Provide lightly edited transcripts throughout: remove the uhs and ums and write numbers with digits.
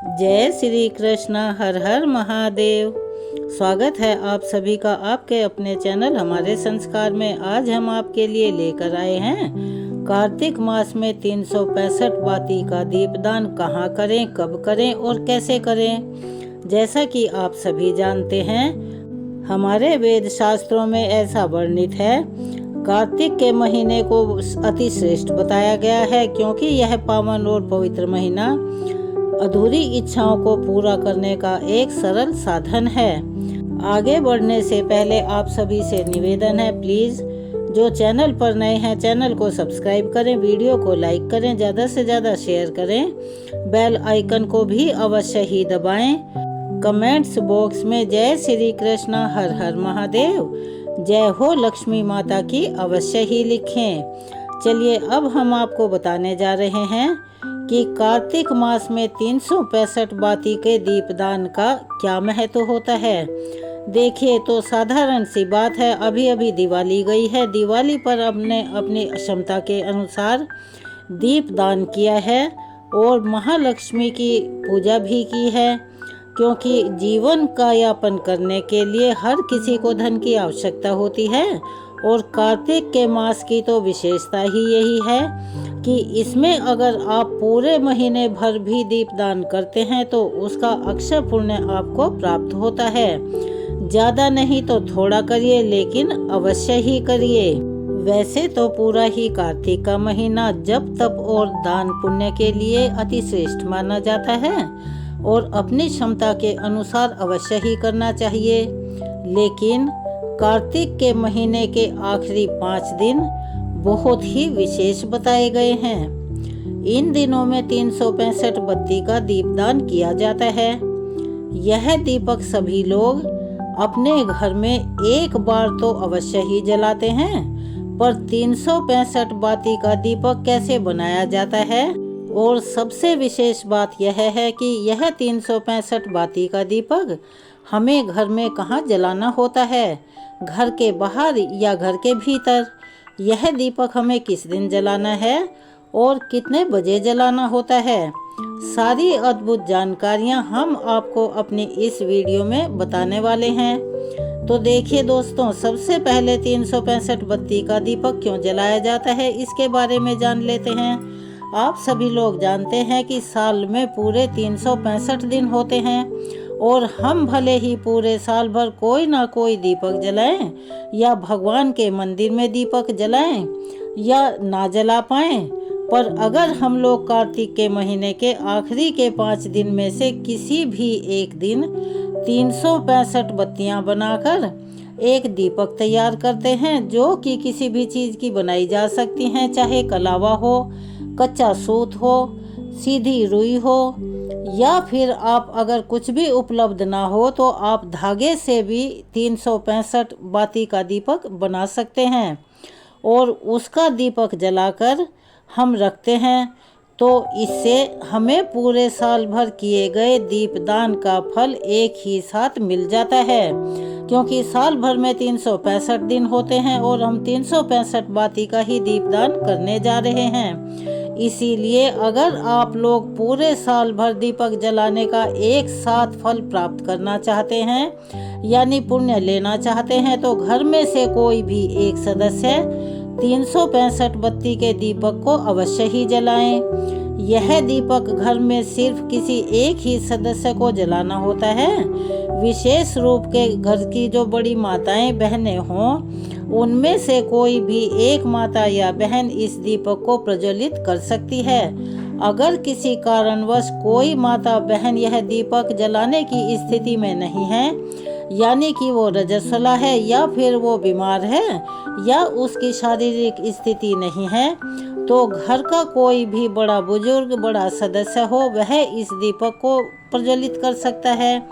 जय श्री कृष्ण। हर हर महादेव। स्वागत है आप सभी का आपके अपने चैनल हमारे संस्कार में। आज हम आपके लिए लेकर आए हैं कार्तिक मास में 365 बाती का दीपदान कहाँ करें, कब करें और कैसे करें। जैसा कि आप सभी जानते हैं, हमारे वेद शास्त्रों में ऐसा वर्णित है, कार्तिक के महीने को अति श्रेष्ठ बताया गया है, क्योंकि यह पावन और पवित्र महीना अधूरी इच्छाओं को पूरा करने का एक सरल साधन है। आगे बढ़ने से पहले आप सभी से निवेदन है, प्लीज़ जो चैनल पर नए हैं चैनल को सब्सक्राइब करें, वीडियो को लाइक करें, ज़्यादा से ज़्यादा शेयर करें, बेल आइकन को भी अवश्य ही दबाएं। कमेंट्स बॉक्स में जय श्री कृष्ण, हर हर महादेव, जय हो लक्ष्मी माता की अवश्य ही लिखें। चलिए अब हम आपको बताने जा रहे हैं कि कार्तिक मास में 365 बाती के दीपदान का क्या महत्व होता है। देखिए तो साधारण सी बात है, अभी अभी दिवाली गई है। दिवाली पर हमने अपनी क्षमता के अनुसार दीपदान किया है और महालक्ष्मी की पूजा भी की है, क्योंकि जीवन का यापन करने के लिए हर किसी को धन की आवश्यकता होती है। और कार्तिक के मास की तो विशेषता ही यही है कि इसमें अगर आप पूरे महीने भर भी दीपदान करते हैं तो उसका अक्षय पुण्य आपको प्राप्त होता है। ज़्यादा नहीं तो थोड़ा करिए, लेकिन अवश्य ही करिए। वैसे तो पूरा ही कार्तिक का महीना जप तप और दान पुण्य के लिए अति श्रेष्ठ माना जाता है और अपनी क्षमता के अनुसार अवश्य ही करना चाहिए। लेकिन कार्तिक के महीने के आखिरी 5 दिन बहुत ही विशेष बताए गए हैं। इन दिनों में 365 बत्ती का दीपदान किया जाता है। यह दीपक सभी लोग अपने घर में एक बार तो अवश्य ही जलाते हैं, पर 365 बाती का दीपक कैसे बनाया जाता है, और सबसे विशेष बात यह है कि यह 365 बाती का दीपक हमें घर में कहाँ जलाना होता है, घर के बाहर या घर के भीतर। यह दीपक हमें किस दिन जलाना है और कितने बजे जलाना होता है, सारी अद्भुत जानकारियां हम आपको अपनी इस वीडियो में बताने वाले हैं। तो देखिए दोस्तों, सबसे पहले 365 बत्ती का दीपक क्यों जलाया जाता है इसके बारे में जान लेते हैं। आप सभी लोग जानते हैं कि साल में पूरे 365 दिन होते हैं और हम भले ही पूरे साल भर कोई ना कोई दीपक जलाएं या भगवान के मंदिर में दीपक जलाएं या ना जला पाएं, पर अगर हम लोग कार्तिक के महीने के आखिरी के 5 दिन में से किसी भी एक दिन 365 बत्तियां बनाकर एक दीपक तैयार करते हैं, जो कि किसी भी चीज़ की बनाई जा सकती हैं, चाहे कलावा हो, कच्चा सूत हो, सीधी रुई हो, या फिर आप अगर कुछ भी उपलब्ध ना हो तो आप धागे से भी 365 बाती का दीपक बना सकते हैं और उसका दीपक जलाकर हम रखते हैं। तो इससे हमें पूरे साल भर किए गए दीपदान का फल एक ही साथ मिल जाता है, क्योंकि साल भर में 365 दिन होते हैं और हम 365 बाती का ही दीपदान करने जा रहे हैं। इसीलिए अगर आप लोग पूरे साल भर दीपक जलाने का एक साथ फल प्राप्त करना चाहते हैं, यानी पुण्य लेना चाहते हैं, तो घर में से कोई भी एक सदस्य 365 बत्ती के दीपक को अवश्य ही जलाएं। यह दीपक घर में सिर्फ किसी एक ही सदस्य को जलाना होता है। विशेष रूप के घर की जो बड़ी माताएं बहनें हों, उनमें से कोई भी एक माता या बहन इस दीपक को प्रज्वलित कर सकती है। अगर किसी कारणवश कोई माता बहन यह दीपक जलाने की स्थिति में नहीं है, यानी कि वो रजस्वला है या फिर वो बीमार है या उसकी शारीरिक स्थिति नहीं है, तो घर का कोई भी बड़ा बुजुर्ग, बड़ा सदस्य हो, वह इस दीपक को प्रज्वलित कर सकता है।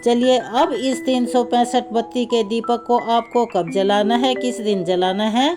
चलिए अब इस 365 बत्ती के दीपक को आपको कब जलाना है, किस दिन जलाना है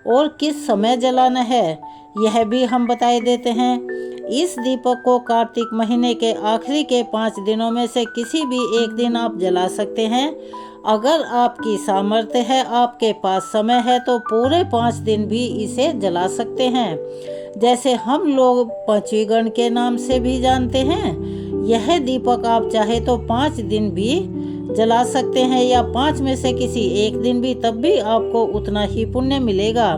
और किस समय जलाना है, यह भी हम बता देते हैं। इस दीपक को कार्तिक महीने के आखिरी के 5 दिनों में से किसी भी एक दिन आप जला सकते हैं। अगर आपकी सामर्थ्य है, आपके पास समय है, तो पूरे 5 दिन भी इसे जला सकते हैं। जैसे हम लोग 5वीं गण के नाम से भी जानते हैं, यह दीपक आप चाहे तो 5 दिन भी जला सकते हैं या 5 में से किसी एक दिन भी, तब भी आपको उतना ही पुण्य मिलेगा।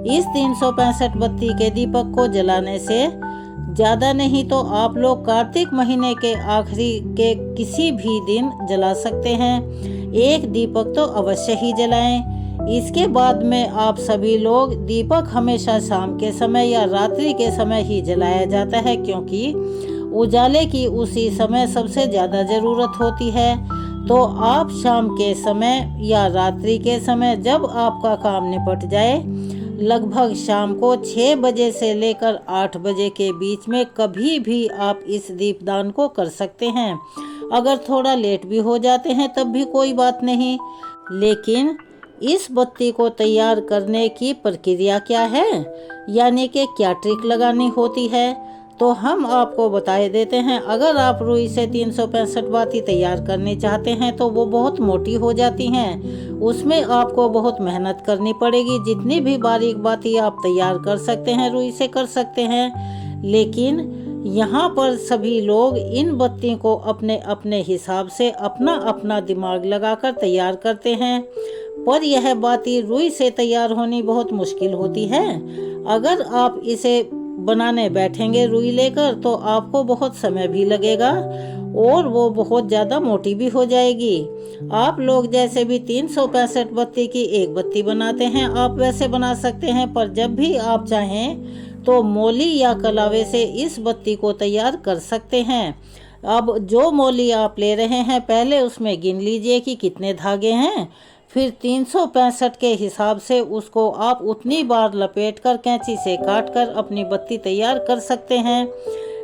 इस 365 बत्ती के दीपक को जलाने से ज़्यादा नहीं तो आप लोग कार्तिक महीने के आखिरी के किसी भी दिन जला सकते हैं। एक दीपक तो अवश्य ही जलाएं। इसके बाद में आप सभी लोग दीपक हमेशा शाम के समय या रात्रि के समय ही जलाया जाता है, क्योंकि उजाले की उसी समय सबसे ज़्यादा ज़रूरत होती है। तो आप शाम के समय या रात्रि के समय जब आपका काम निपट जाए, लगभग शाम को 6 बजे से लेकर 8 बजे के बीच में कभी भी आप इस दीपदान को कर सकते हैं। अगर थोड़ा लेट भी हो जाते हैं तब भी कोई बात नहीं। लेकिन इस बत्ती को तैयार करने की प्रक्रिया क्या है, यानी कि क्या ट्रिक लगानी होती है, तो हम आपको बता देते हैं। अगर आप रुई से 365 बाती तैयार करनी चाहते हैं तो वो बहुत मोटी हो जाती हैं। उसमें आपको बहुत मेहनत करनी पड़ेगी। जितनी भी बारीक बाती आप तैयार कर सकते हैं रुई से कर सकते हैं। लेकिन यहाँ पर सभी लोग इन बत्ती को अपने अपने हिसाब से अपना अपना दिमाग लगाकर तैयार करते हैं। पर यह बाती रुई से तैयार होनी बहुत मुश्किल होती है। अगर आप इसे बनाने बैठेंगे रुई लेकर तो आपको बहुत समय भी लगेगा और वो बहुत ज़्यादा मोटी भी हो जाएगी। आप लोग जैसे भी 365 बत्ती की एक बत्ती बनाते हैं आप वैसे बना सकते हैं, पर जब भी आप चाहें तो मोली या कलावे से इस बत्ती को तैयार कर सकते हैं। अब जो मोली आप ले रहे हैं पहले उसमें गिन लीजिए कि कितने धागे हैं, फिर 365 के हिसाब से उसको आप उतनी बार लपेटकर कैंची से काटकर अपनी बत्ती तैयार कर सकते हैं।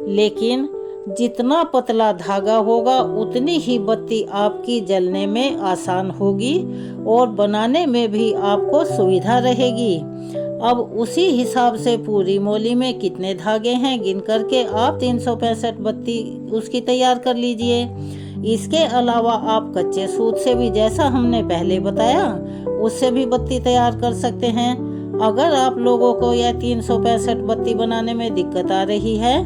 लेकिन जितना पतला धागा होगा उतनी ही बत्ती आपकी जलने में आसान होगी और बनाने में भी आपको सुविधा रहेगी। अब उसी हिसाब से पूरी मोली में कितने धागे हैं गिन करके आप 365 बत्ती उसकी तैयार कर लीजिए। इसके अलावा आप कच्चे सूत से भी, जैसा हमने पहले बताया, उससे भी बत्ती तैयार कर सकते हैं। अगर आप लोगों को यह 365 बत्ती बनाने में दिक्कत आ रही है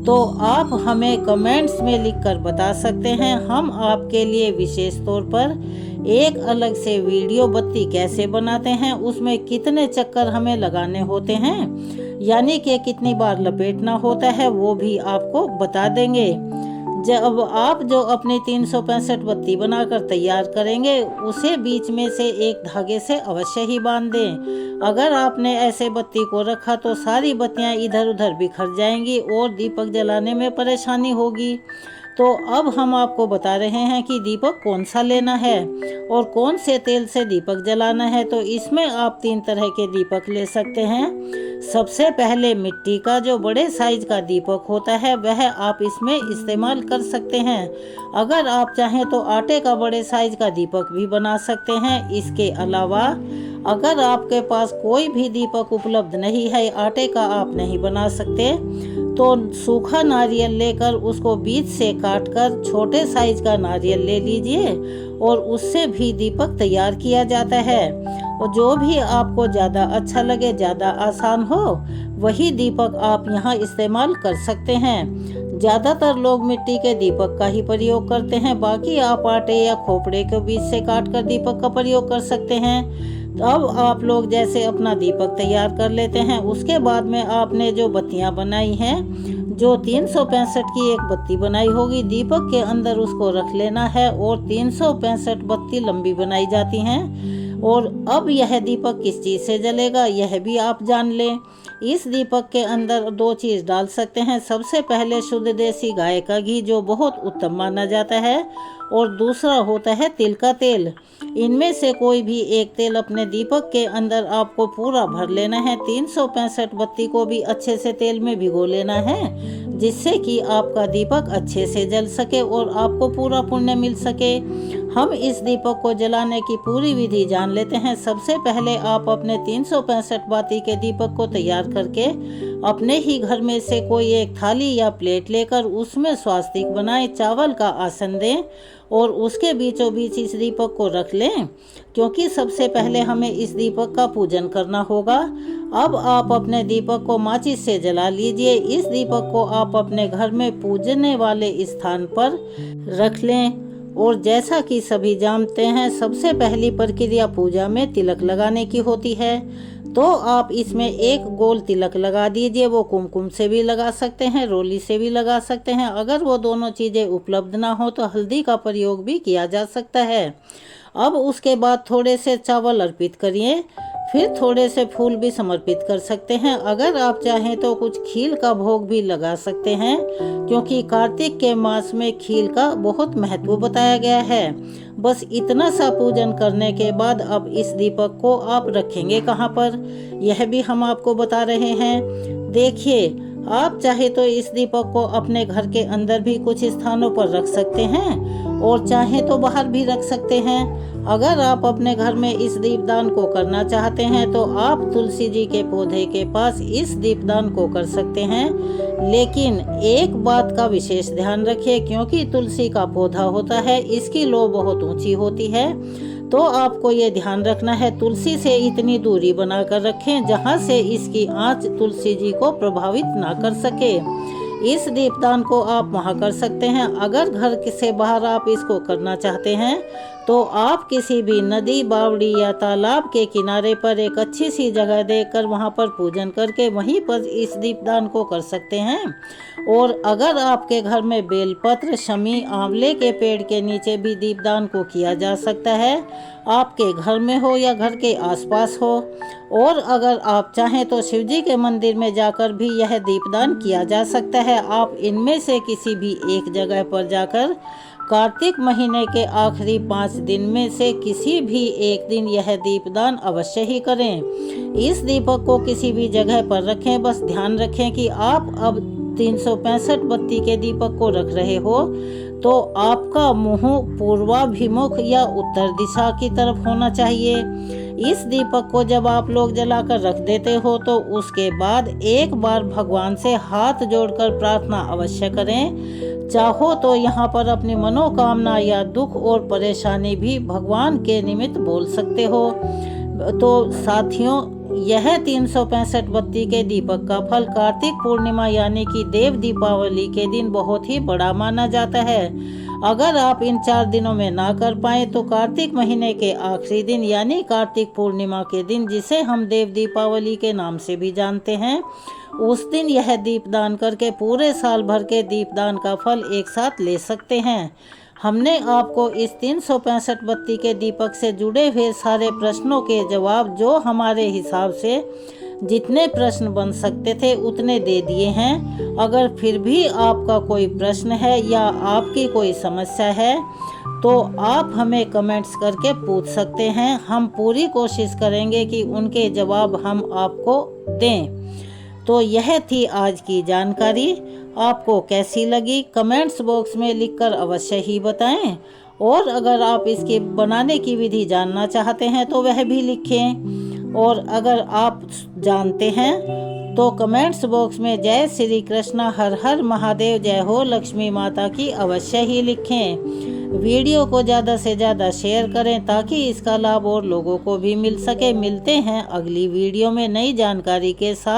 तो आप हमें कमेंट्स में लिखकर बता सकते हैं। हम आपके लिए विशेष तौर पर एक अलग से वीडियो बत्ती कैसे बनाते हैं, उसमें कितने चक्कर हमें लगाने होते हैं, यानी कि कितनी बार लपेटना होता है, वो भी आपको बता देंगे। जब आप जो अपनी 365 बत्ती बनाकर तैयार करेंगे उसे बीच में से एक धागे से अवश्य ही बांध दें। अगर आपने ऐसे बत्ती को रखा तो सारी बत्तियां इधर उधर बिखर जाएंगी और दीपक जलाने में परेशानी होगी। तो अब हम आपको बता रहे हैं कि दीपक कौन सा लेना है और कौन से तेल से दीपक जलाना है। तो इसमें आप 3 तरह के दीपक ले सकते हैं। सबसे पहले मिट्टी का जो बड़े साइज का दीपक होता है वह आप इसमें इस्तेमाल कर सकते हैं। अगर आप चाहें तो आटे का बड़े साइज का दीपक भी बना सकते हैं। इसके अलावा अगर आपके पास कोई भी दीपक उपलब्ध नहीं है, आटे का आप नहीं बना सकते, तो सूखा नारियल लेकर उसको बीच से काटकर छोटे साइज का नारियल ले लीजिए और उससे भी दीपक तैयार किया जाता है। और जो भी आपको ज़्यादा अच्छा लगे, ज़्यादा आसान हो, वही दीपक आप यहाँ इस्तेमाल कर सकते हैं। ज़्यादातर लोग मिट्टी के दीपक का ही प्रयोग करते हैं, बाकी आप आटे या खोपड़े के बीच से काटकर दीपक का प्रयोग कर सकते हैं। तो अब आप लोग जैसे अपना दीपक तैयार कर लेते हैं, उसके बाद में आपने जो बत्तियां बनाई हैं, जो 365 की एक बत्ती बनाई होगी, दीपक के अंदर उसको रख लेना है और 365 बत्ती लंबी बनाई जाती हैं। और अब यह दीपक किस चीज़ से जलेगा यह भी आप जान लें। इस दीपक के अंदर 2 चीज़ डाल सकते हैं। सबसे पहले शुद्ध देसी गाय का घी जो बहुत उत्तम माना जाता है, और दूसरा होता है तिल का तेल। इनमें से कोई भी एक तेल अपने दीपक के अंदर आपको पूरा भर लेना है। 365 बत्ती को भी अच्छे से तेल में भिगो लेना है, जिससे कि आपका दीपक अच्छे से जल सके और आपको पूरा पुण्य मिल सके। हम इस दीपक को जलाने की पूरी विधि जान लेते हैं। सबसे पहले आप अपने 365 बाती के दीपक को तैयार करके अपने ही घर में से कोई एक थाली या प्लेट लेकर उसमें स्वास्तिक बनाएं, चावल का आसन दें और उसके बीचों बीच इस दीपक को रख लें, क्योंकि सबसे पहले हमें इस दीपक का पूजन करना होगा। अब आप अपने दीपक को माचिस से जला लीजिए। इस दीपक को आप अपने घर में पूजने वाले स्थान पर रख लें और जैसा कि सभी जानते हैं, सबसे पहली प्रक्रिया पूजा में तिलक लगाने की होती है। तो आप इसमें एक गोल तिलक लगा दीजिए। वो कुमकुम से भी लगा सकते हैं, रोली से भी लगा सकते हैं। अगर वो दोनों चीज़ें उपलब्ध ना हो तो हल्दी का प्रयोग भी किया जा सकता है। अब उसके बाद थोड़े से चावल अर्पित करिए, फिर थोड़े से फूल भी समर्पित कर सकते हैं। अगर आप चाहें तो कुछ खील का भोग भी लगा सकते हैं, क्योंकि कार्तिक के मास में खील का बहुत महत्व बताया गया है। बस इतना सा पूजन करने के बाद अब इस दीपक को आप रखेंगे कहाँ पर, यह भी हम आपको बता रहे हैं। देखिए, आप चाहे तो इस दीपक को अपने घर के अंदर भी कुछ स्थानों पर रख सकते हैं और चाहे तो बाहर भी रख सकते हैं। अगर आप अपने घर में इस दीपदान को करना चाहते हैं तो आप तुलसी जी के पौधे के पास इस दीपदान को कर सकते हैं। लेकिन एक बात का विशेष ध्यान रखिए, क्योंकि तुलसी का पौधा होता है, इसकी लो बहुत ऊंची होती है। तो आपको ये ध्यान रखना है, तुलसी से इतनी दूरी बनाकर रखें जहां से इसकी आंच तुलसी जी को प्रभावित ना कर सके। इस दीपदान को आप वहाँ कर सकते हैं। अगर घर से बाहर आप इसको करना चाहते हैं तो आप किसी भी नदी, बावड़ी या तालाब के किनारे पर एक अच्छी सी जगह देकर वहाँ पर पूजन करके वहीं पर इस दीपदान को कर सकते हैं। और अगर आपके घर में बेलपत्र, शमी, आंवले के पेड़ के नीचे भी दीपदान को किया जा सकता है, आपके घर में हो या घर के आसपास हो। और अगर आप चाहें तो शिवजी के मंदिर में जाकर भी यह दीपदान किया जा सकता है। आप इनमें से किसी भी एक जगह पर जाकर कार्तिक महीने के आखिरी 5 दिन में से किसी भी एक दिन यह दीपदान अवश्य ही करें। इस दीपक को किसी भी जगह पर रखें। बस ध्यान रखें कि आप अब 365 बत्ती के दीपक को रख रहे हो तो आपका मुंह पूर्वाभिमुख या उत्तर दिशा की तरफ होना चाहिए। इस दीपक को जब आप लोग जलाकर रख देते हो तो उसके बाद एक बार भगवान से हाथ जोड़कर प्रार्थना अवश्य करें। चाहो तो यहाँ पर अपनी मनोकामना या दुख और परेशानी भी भगवान के निमित्त बोल सकते हो। तो साथियों, यह 365 बत्ती के दीपक का फल कार्तिक पूर्णिमा यानी कि देव दीपावली के दिन बहुत ही बड़ा माना जाता है। अगर आप इन 4 दिनों में ना कर पाए तो कार्तिक महीने के आखिरी दिन यानी कार्तिक पूर्णिमा के दिन, जिसे हम देव दीपावली के नाम से भी जानते हैं, उस दिन यह दीपदान करके पूरे साल भर के दीपदान का फल एक साथ ले सकते हैं। हमने आपको इस 365 बत्ती के दीपक से जुड़े हुए सारे प्रश्नों के जवाब, जो हमारे हिसाब से जितने प्रश्न बन सकते थे उतने दे दिए हैं। अगर फिर भी आपका कोई प्रश्न है या आपकी कोई समस्या है तो आप हमें कमेंट्स करके पूछ सकते हैं। हम पूरी कोशिश करेंगे कि उनके जवाब हम आपको दें। तो यह थी आज की जानकारी। आपको कैसी लगी कमेंट्स बॉक्स में लिखकर अवश्य ही बताएं। और अगर आप इसके बनाने की विधि जानना चाहते हैं तो वह भी लिखें। और अगर आप जानते हैं तो कमेंट्स बॉक्स में जय श्री कृष्णा, हर हर महादेव, जय हो लक्ष्मी माता की अवश्य ही लिखें। वीडियो को ज़्यादा से ज़्यादा शेयर करें ताकि इसका लाभ और लोगों को भी मिल सके। मिलते हैं अगली वीडियो में नई जानकारी के साथ।